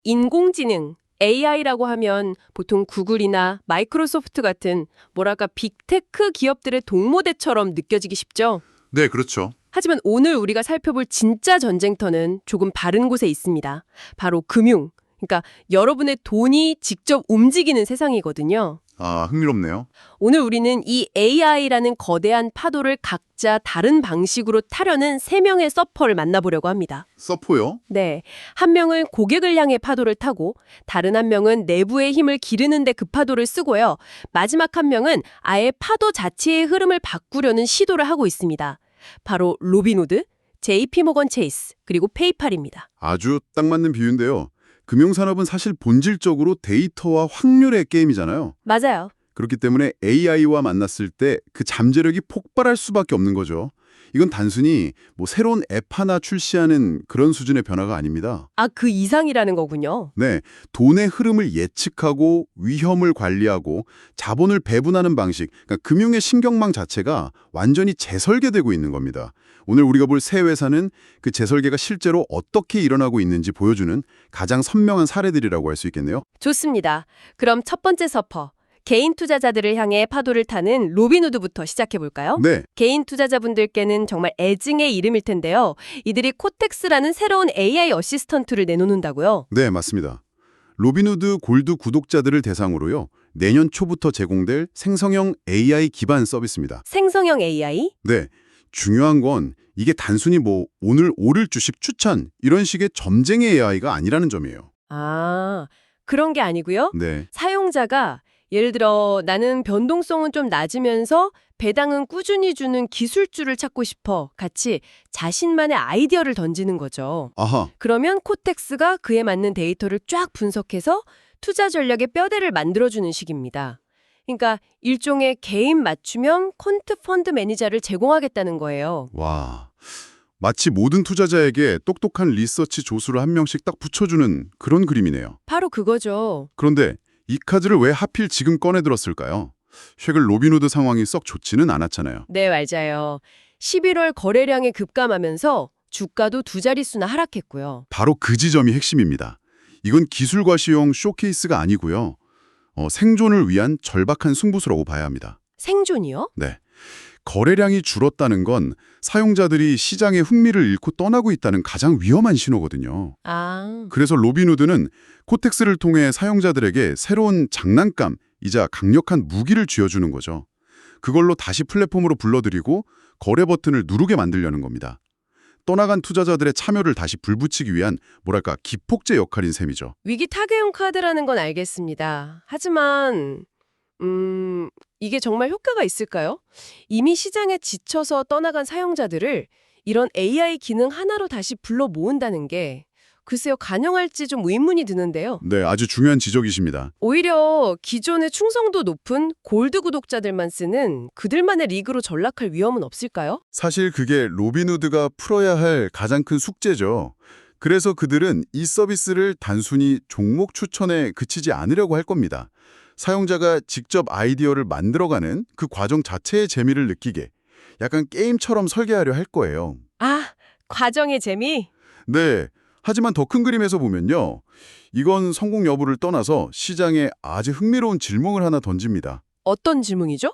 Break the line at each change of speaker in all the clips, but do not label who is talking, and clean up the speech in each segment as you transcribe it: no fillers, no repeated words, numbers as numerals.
인공지능, AI라고 하면 보통 구글이나 마이크로소프트 같은 뭐랄까 빅테크 기업들의 동무대처럼 느껴지기 쉽죠.
네, 그렇죠.
하지만 오늘 우리가 살펴볼 진짜 전쟁터는 조금 다른 곳에 있습니다. 바로 금융, 그러니까 여러분의 돈이 직접 움직이는 세상이거든요.
아, 흥미롭네요.
오늘 우리는 이 AI라는 거대한 파도를 각자 다른 방식으로 타려는 3명의 서퍼를 만나보려고 합니다.
서포요?
네, 한 명은 고객을 향해 파도를 타고 다른 한 명은 내부의 힘을 기르는데 그 파도를 쓰고요. 마지막 한 명은 아예 파도 자체의 흐름을 바꾸려는 시도를 하고 있습니다. 바로 로빈후드, JP모건 체이스, 그리고 페이팔입니다.
아주 딱 맞는 비유인데요. 금융산업은 사실 본질적으로 데이터와 확률의 게임이잖아요.
맞아요.
그렇기 때문에 AI와 만났을 때 그 잠재력이 폭발할 수밖에 없는 거죠. 이건 단순히 새로운 앱 하나 출시하는 그런 수준의 변화가 아닙니다.
아, 그 이상이라는 거군요.
네, 돈의 흐름을 예측하고 위험을 관리하고 자본을 배분하는 방식, 그러니까 금융의 신경망 자체가 완전히 재설계되고 있는 겁니다. 오늘 우리가 볼 새 회사는 그 재설계가 실제로 어떻게 일어나고 있는지 보여주는 가장 선명한 사례들이라고 할 수 있겠네요.
좋습니다. 그럼 첫 번째 서퍼, 개인 투자자들을 향해 파도를 타는 로빈후드부터 시작해볼까요?
네,
개인 투자자분들께는 정말 애증의 이름일 텐데요. 이들이 코텍스라는 새로운 AI 어시스턴트를 내놓는다고요?
네, 맞습니다. 로빈후드 골드 구독자들을 대상으로요. 내년 초부터 제공될 생성형 AI 기반 서비스입니다.
생성형 AI?
네, 중요한 건 이게 단순히 오늘 오를 주식 추천 이런 식의 점쟁이 AI가 아니라는 점이에요.
아, 그런 게 아니고요.
네,
사용자가 예를 들어 나는 변동성은 좀 낮으면서 배당은 꾸준히 주는 기술주를 찾고 싶어 같이 자신만의 아이디어를 던지는 거죠.
아하,
그러면 코텍스가 그에 맞는 데이터를 쫙 분석해서 투자 전략의 뼈대를 만들어주는 식입니다. 그러니까 일종의 개인 맞춤형 퀀트 펀드 매니저를 제공하겠다는 거예요.
와, 마치 모든 투자자에게 똑똑한 리서치 조수를 한 명씩 딱 붙여주는 그런 그림이네요.
바로 그거죠.
그런데 이 카드를 왜 하필 지금 꺼내 들었을까요? 최근 로빈후드 상황이 썩 좋지는 않았잖아요.
네, 맞아요. 11월 거래량이 급감하면서 주가도 두 자릿수나 하락했고요.
바로 그 지점이 핵심입니다. 이건 기술 과시용 쇼케이스가 아니고요. 생존을 위한 절박한 승부수라고 봐야 합니다.
생존이요?
네. 거래량이 줄었다는 건 사용자들이 시장에 흥미를 잃고 떠나고 있다는 가장 위험한 신호거든요.
아,
그래서 로빈후드는 코텍스를 통해 사용자들에게 새로운 장난감이자 강력한 무기를 쥐어주는 거죠. 그걸로 다시 플랫폼으로 불러들이고 거래 버튼을 누르게 만들려는 겁니다. 떠나간 투자자들의 참여를 다시 불붙이기 위한 기폭제 역할인 셈이죠.
위기 타개용 카드라는 건 알겠습니다. 하지만 이게 정말 효과가 있을까요? 이미 시장에 지쳐서 떠나간 사용자들을 이런 AI 기능 하나로 다시 불러 모은다는 게 글쎄요, 가능할지 좀 의문이 드는데요.
네, 아주 중요한 지적이십니다.
오히려 기존의 충성도 높은 골드 구독자들만 쓰는 그들만의 리그로 전락할 위험은 없을까요?
사실 그게 로빈후드가 풀어야 할 가장 큰 숙제죠. 그래서 그들은 이 서비스를 단순히 종목 추천에 그치지 않으려고 할 겁니다. 사용자가 직접 아이디어를 만들어가는 그 과정 자체의 재미를 느끼게 약간 게임처럼 설계하려 할 거예요.
아, 과정의 재미?
네, 하지만 더 큰 그림에서 보면요. 이건 성공 여부를 떠나서 시장에 아주 흥미로운 질문을 하나 던집니다.
어떤 질문이죠?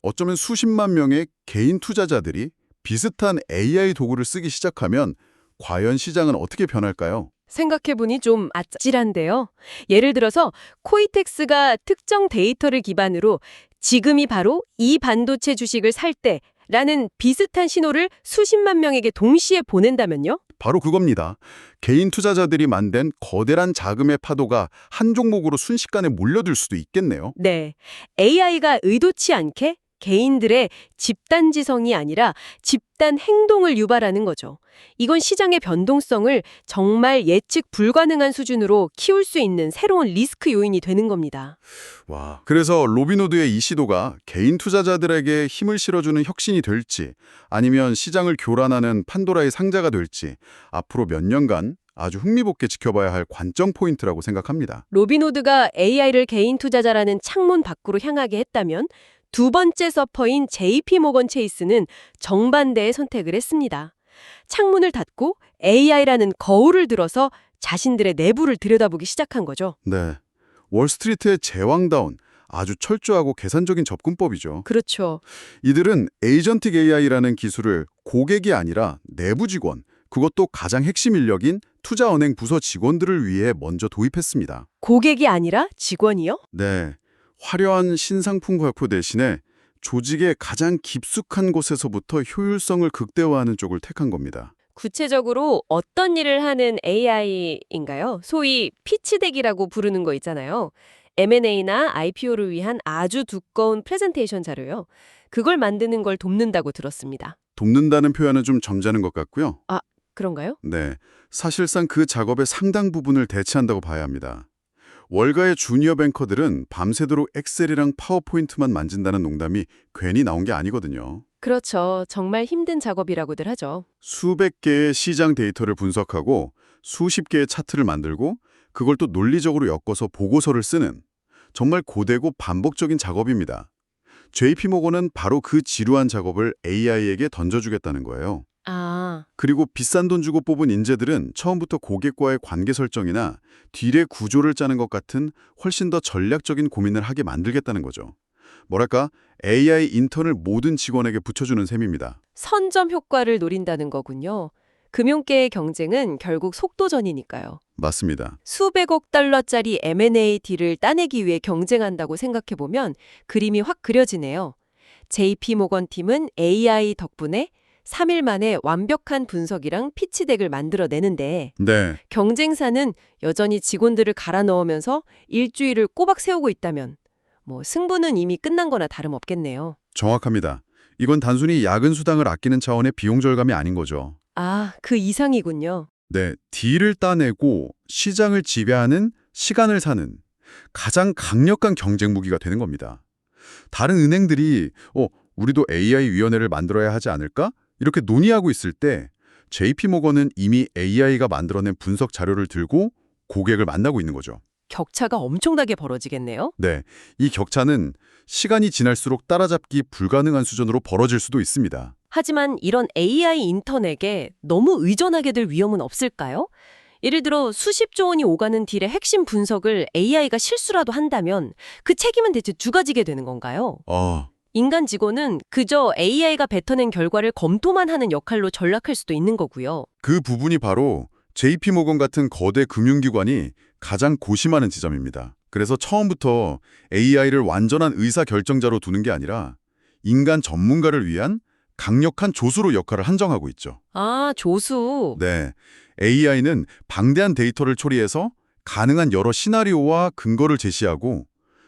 어쩌면 수십만 명의 개인 투자자들이 비슷한 AI 도구를 쓰기 시작하면 과연 시장은 어떻게 변할까요?
생각해보니 좀 아찔한데요. 예를 들어서 코이텍스가 특정 데이터를 기반으로 지금이 바로 이 반도체 주식을 살 때라는 비슷한 신호를 수십만 명에게 동시에 보낸다면요?
바로 그겁니다. 개인 투자자들이 만든 거대한 자금의 파도가 한 종목으로 순식간에 몰려들 수도 있겠네요.
네. AI가 의도치 않게 개인들의 집단지성이 아니라 집단 행동을 유발하는 거죠. 이건 시장의 변동성을 정말 예측 불가능한 수준으로 키울 수 있는 새로운 리스크 요인이 되는 겁니다.
와, 그래서 로빈후드의 이 시도가 개인 투자자들에게 힘을 실어주는 혁신이 될지 아니면 시장을 교란하는 판도라의 상자가 될지 앞으로 몇 년간 아주 흥미롭게 지켜봐야 할 관전 포인트라고 생각합니다.
로빈후드가 AI를 개인 투자자라는 창문 밖으로 향하게 했다면 두 번째 서퍼인 JP모건 체이스는 정반대의 선택을 했습니다. 창문을 닫고 AI라는 거울을 들어서 자신들의 내부를 들여다보기 시작한 거죠.
네. 월스트리트의 제왕다운 아주 철저하고 계산적인 접근법이죠.
그렇죠.
이들은 에이전틱 AI라는 기술을 고객이 아니라 내부 직원, 그것도 가장 핵심 인력인 투자은행 부서 직원들을 위해 먼저 도입했습니다.
고객이 아니라 직원이요?
네. 화려한 신상품 발표 대신에 조직의 가장 깊숙한 곳에서부터 효율성을 극대화하는 쪽을 택한 겁니다.
구체적으로 어떤 일을 하는 AI인가요? 소위 피치덱이라고 부르는 거 있잖아요. M&A나 IPO를 위한 아주 두꺼운 프레젠테이션 자료요. 그걸 만드는 걸 돕는다고 들었습니다.
돕는다는 표현은 좀 점잖은 것 같고요.
아, 그런가요?
네. 사실상 그 작업의 상당 부분을 대체한다고 봐야 합니다. 월가의 주니어 뱅커들은 밤새도록 엑셀이랑 파워포인트만 만진다는 농담이 괜히 나온 게 아니거든요.
그렇죠. 정말 힘든 작업이라고들 하죠.
수백 개의 시장 데이터를 분석하고 수십 개의 차트를 만들고 그걸 또 논리적으로 엮어서 보고서를 쓰는 정말 고되고 반복적인 작업입니다. JP모건은 바로 그 지루한 작업을 AI에게 던져주겠다는 거예요.
아,
그리고 비싼 돈 주고 뽑은 인재들은 처음부터 고객과의 관계 설정이나 딜의 구조를 짜는 것 같은 훨씬 더 전략적인 고민을 하게 만들겠다는 거죠. 뭐랄까, AI 인턴을 모든 직원에게 붙여주는 셈입니다.
선점 효과를 노린다는 거군요. 금융계의 경쟁은 결국 속도전이니까요.
맞습니다.
수백억 달러짜리 M&A 딜을 따내기 위해 경쟁한다고 생각해보면 그림이 확 그려지네요. JP모건 팀은 AI 덕분에 3일 만에 완벽한 분석이랑 피치덱을 만들어내는데
네,
경쟁사는 여전히 직원들을 갈아 넣으면서 일주일을 꼬박 세우고 있다면 승부는 이미 끝난 거나 다름없겠네요.
정확합니다. 이건 단순히 야근 수당을 아끼는 차원의 비용 절감이 아닌 거죠.
아, 그 이상이군요.
네, 딜을 따내고 시장을 지배하는 시간을 사는 가장 강력한 경쟁 무기가 되는 겁니다. 다른 은행들이 우리도 AI위원회를 만들어야 하지 않을까? 이렇게 논의하고 있을 때 JP모건은 이미 AI가 만들어낸 분석 자료를 들고 고객을 만나고 있는 거죠.
격차가 엄청나게 벌어지겠네요.
네, 이 격차는 시간이 지날수록 따라잡기 불가능한 수준으로 벌어질 수도 있습니다.
하지만 이런 AI 인턴에게 너무 의존하게 될 위험은 없을까요? 예를 들어 수십조 원이 오가는 딜의 핵심 분석을 AI가 실수라도 한다면 그 책임은 대체 누가 지게 되는 건가요? 인간 직원은 그저 AI가 뱉어낸 결과를 검토만 하는 역할로 전락할 수도 있는 거고요.
그 부분이 바로 JP모건 같은 거대 금융기관이 가장 고심하는 지점입니다. 그래서 처음부터 AI를 완전한 의사결정자로 두는 게 아니라 인간 전문가를 위한 강력한 조수로 역할을 한정하고 있죠.
아, 조수.
네, AI는 방대한 데이터를 처리해서 가능한 여러 시나리오와 근거를 제시하고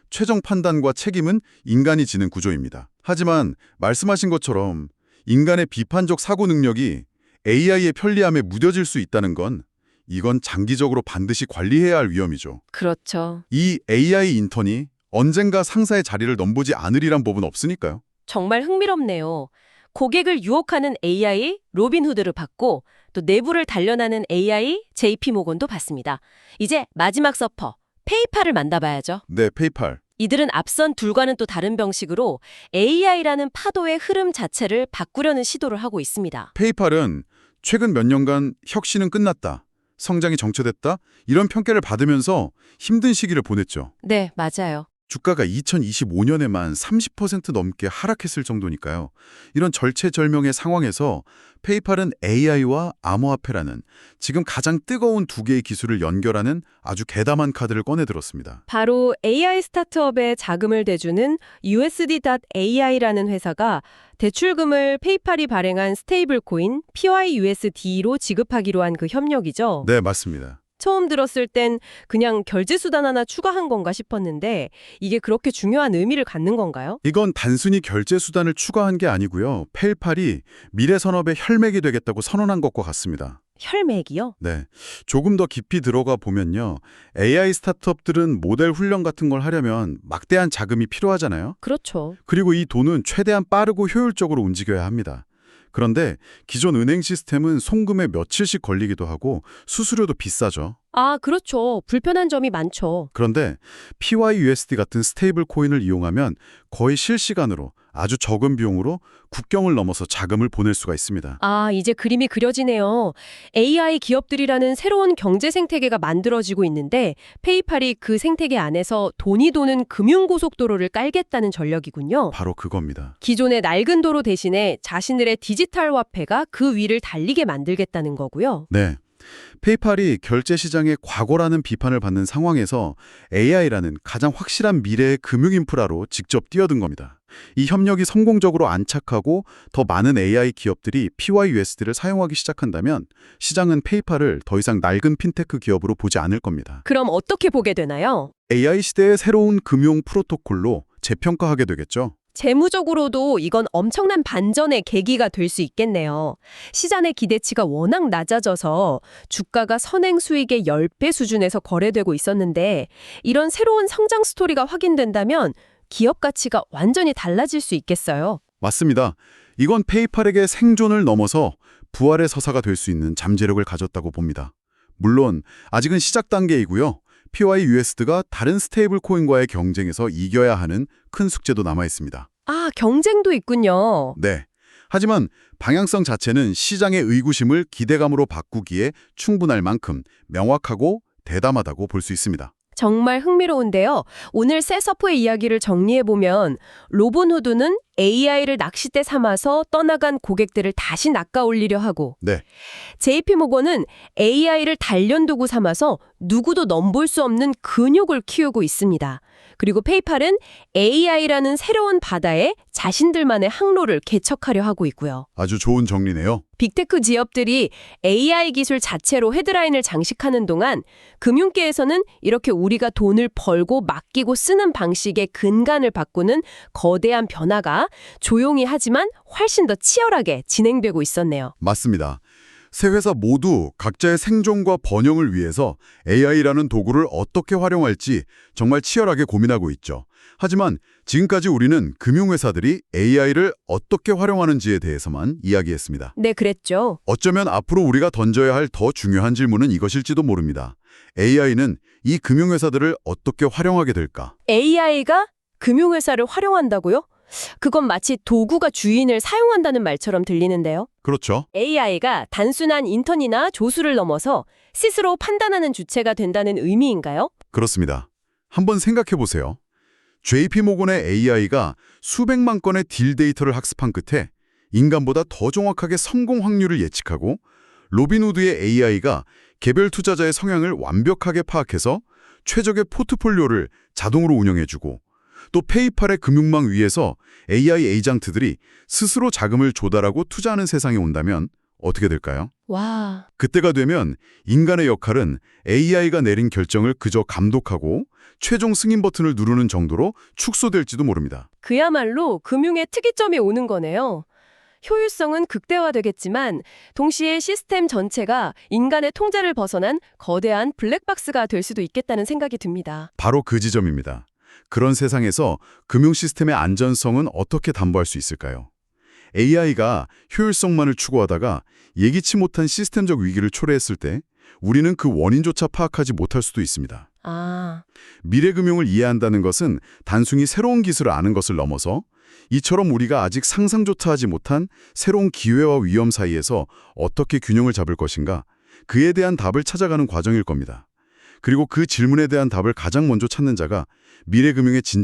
최종 판단과 책임은 인간이 지는 구조입니다. 하지만 말씀하신 것처럼 인간의 비판적 사고 능력이 AI의 편리함에 무뎌질 수 있다는 건 이건 장기적으로 반드시 관리해야 할 위험이죠.
그렇죠.
이 AI 인턴이 언젠가 상사의 자리를 넘보지 않으리란 법은 없으니까요.
정말 흥미롭네요. 고객을 유혹하는 AI, 로빈후드를 봤고 또 내부를 단련하는 AI, JP모건도 봤습니다. 이제 마지막 서퍼, 페이팔을 만나봐야죠.
네, 페이팔.
이들은 앞선 둘과는 또 다른 방식으로 AI라는 파도의 흐름 자체를 바꾸려는 시도를 하고 있습니다.
페이팔은 최근 몇 년간 혁신은 끝났다, 성장이 정체됐다, 이런 평가를 받으면서 힘든 시기를 보냈죠.
네, 맞아요.
주가가 2025년에만 30% 넘게 하락했을 정도니까요. 이런 절체절명의 상황에서 페이팔은 AI와 암호화폐라는 지금 가장 뜨거운 두 개의 기술을 연결하는 아주 개담한 카드를 꺼내들었습니다.
바로 AI 스타트업에 자금을 대주는 USD.AI라는 회사가 대출금을 페이팔이 발행한 스테이블 코인 PYUSD로 지급하기로 한 그 협력이죠.
네, 맞습니다.
처음 들었을 땐 그냥 결제수단 하나 추가한 건가 싶었는데 이게 그렇게 중요한 의미를 갖는 건가요?
이건 단순히 결제 수단을 추가한 게 아니고요. 페이팔이 미래 산업의 혈맥이 되겠다고 선언한 것과 같습니다.
혈맥이요?
네, 조금 더 깊이 들어가 보면요. AI 스타트업들은 모델 훈련 같은 걸 하려면 막대한 자금이 필요하잖아요.
그렇죠.
그리고 이 돈은 최대한 빠르고 효율적으로 움직여야 합니다. 그런데 기존 은행 시스템은 송금에 며칠씩 걸리기도 하고 수수료도 비싸죠.
아, 그렇죠. 불편한 점이 많죠.
그런데 PYUSD 같은 스테이블 코인을 이용하면 거의 실시간으로 아주 적은 비용으로 국경을 넘어서 자금을 보낼 수가 있습니다.
아, 이제 그림이 그려지네요. AI 기업들이라는 새로운 경제 생태계가 만들어지고 있는데 페이팔이 그 생태계 안에서 돈이 도는 금융고속도로를 깔겠다는 전략이군요.
바로 그겁니다.
기존의 낡은 도로 대신에 자신들의 디지털 화폐가 그 위를 달리게 만들겠다는 거고요.
네. 페이팔이 결제 시장의 과거라는 비판을 받는 상황에서 AI라는 가장 확실한 미래의 금융 인프라로 직접 뛰어든 겁니다. 이 협력이 성공적으로 안착하고 더 많은 AI 기업들이 PYUSD를 사용하기 시작한다면 시장은 페이팔을 더 이상 낡은 핀테크 기업으로 보지 않을 겁니다.
그럼 어떻게 보게 되나요?
AI 시대의 새로운 금융 프로토콜로 재평가하게 되겠죠.
재무적으로도 이건 엄청난 반전의 계기가 될 수 있겠네요. 시장의 기대치가 워낙 낮아져서 주가가 선행 수익의 10배 수준에서 거래되고 있었는데 이런 새로운 성장 스토리가 확인된다면 기업 가치가 완전히 달라질 수 있겠어요.
맞습니다. 이건 페이팔에게 생존을 넘어서 부활의 서사가 될 수 있는 잠재력을 가졌다고 봅니다. 물론 아직은 시작 단계이고요. PYUSD가 다른 스테이블 코인과의 경쟁에서 이겨야 하는 큰 숙제도 남아 있습니다.
아, 경쟁도 있군요.
네. 하지만 방향성 자체는 시장의 의구심을 기대감으로 바꾸기에 충분할 만큼 명확하고 대담하다고 볼 수 있습니다.
정말 흥미로운데요. 오늘 셋서프의 이야기를 정리해보면 로본후드는 AI를 낚싯대 삼아서 떠나간 고객들을 다시 낚아올리려 하고
네.
JP모건은 AI를 단련도구 삼아서 누구도 넘볼 수 없는 근육을 키우고 있습니다. 그리고 페이팔은 AI라는 새로운 바다에 자신들만의 항로를 개척하려 하고 있고요.
아주 좋은 정리네요.
빅테크 기업들이 AI 기술 자체로 헤드라인을 장식하는 동안 금융계에서는 이렇게 우리가 돈을 벌고 맡기고 쓰는 방식의 근간을 바꾸는 거대한 변화가 조용히 하지만 훨씬 더 치열하게 진행되고 있었네요.
맞습니다. 세 회사 모두 각자의 생존과 번영을 위해서 AI라는 도구를 어떻게 활용할지 정말 치열하게 고민하고 있죠. 하지만 지금까지 우리는 금융회사들이 AI를 어떻게 활용하는지에 대해서만 이야기했습니다.
네, 그랬죠.
어쩌면 앞으로 우리가 던져야 할 더 중요한 질문은 이것일지도 모릅니다. AI는 이 금융회사들을 어떻게 활용하게 될까?
AI가 금융회사를 활용한다고요? 그건 마치 도구가 주인을 사용한다는 말처럼 들리는데요.
그렇죠.
AI가 단순한 인턴이나 조수를 넘어서 스스로 판단하는 주체가 된다는 의미인가요?
그렇습니다. 한번 생각해 보세요. JP모건의 AI가 수백만 건의 딜 데이터를 학습한 끝에 인간보다 더 정확하게 성공 확률을 예측하고 로빈후드의 AI가 개별 투자자의 성향을 완벽하게 파악해서 최적의 포트폴리오를 자동으로 운영해주고 또 페이팔의 금융망 위에서 AI 에이전트들이 스스로 자금을 조달하고 투자하는 세상이 온다면 어떻게 될까요?
와,
그때가 되면 인간의 역할은 AI가 내린 결정을 그저 감독하고 최종 승인 버튼을 누르는 정도로 축소될지도 모릅니다.
그야말로 금융의 특이점이 오는 거네요. 효율성은 극대화되겠지만 동시에 시스템 전체가 인간의 통제를 벗어난 거대한 블랙박스가 될 수도 있겠다는 생각이 듭니다.
바로 그 지점입니다. 그런 세상에서 금융 시스템의 안전성은 어떻게 담보할 수 있을까요? AI가 효율성만을 추구하다가 예기치 못한 시스템적 위기를 초래했을 때 우리는 그 원인조차 파악하지 못할 수도 있습니다.
아,
미래 금융을 이해한다는 것은 단순히 새로운 기술을 아는 것을 넘어서 이처럼 우리가 아직 상상조차 하지 못한 새로운 기회와 위험 사이에서 어떻게 균형을 잡을 것인가, 그에 대한 답을 찾아가는 과정일 겁니다. 그리고 그 질문에 대한 답을 가장 먼저 찾는 자가 미래 금융의 진정